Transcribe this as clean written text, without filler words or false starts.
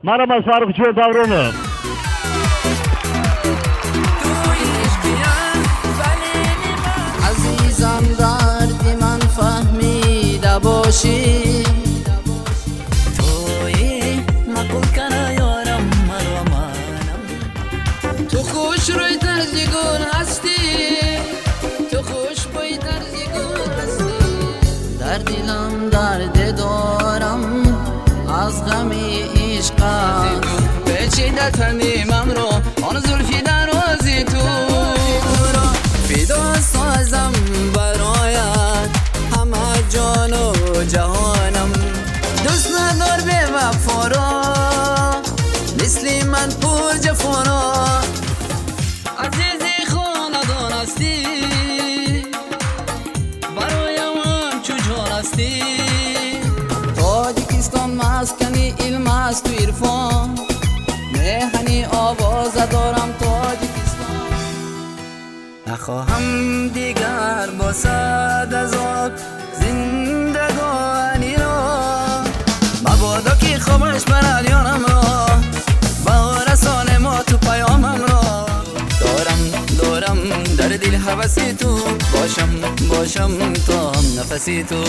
Merhaba Faruk Çöl Davranı. عزیزم دردی من فهمیده باشی توی نقل کنه یارم مرا منم تو خوش روی طرزی گل هستی تو خوش بای طرزی گل هستی در دلم درد دارم از غم عشقم پیچیده تنیمم رو آن زلفی درازی تو فدا سازم برایت همه جان و جهانم دوست ندار به وفا را مثل من پر جفا را عزیزی خاندان هستی برایم همچو جان هستی تاجیکستان مسکنی علم است و عرفان مهنی آواز دارم تاجیکستان نخواهم دیگر با صد از آب زندگانی را مبادا که خوابش برد یانم را با رسان ما تو پیامم را دارم در دل حوثی تو باشم تا هم نفسی تو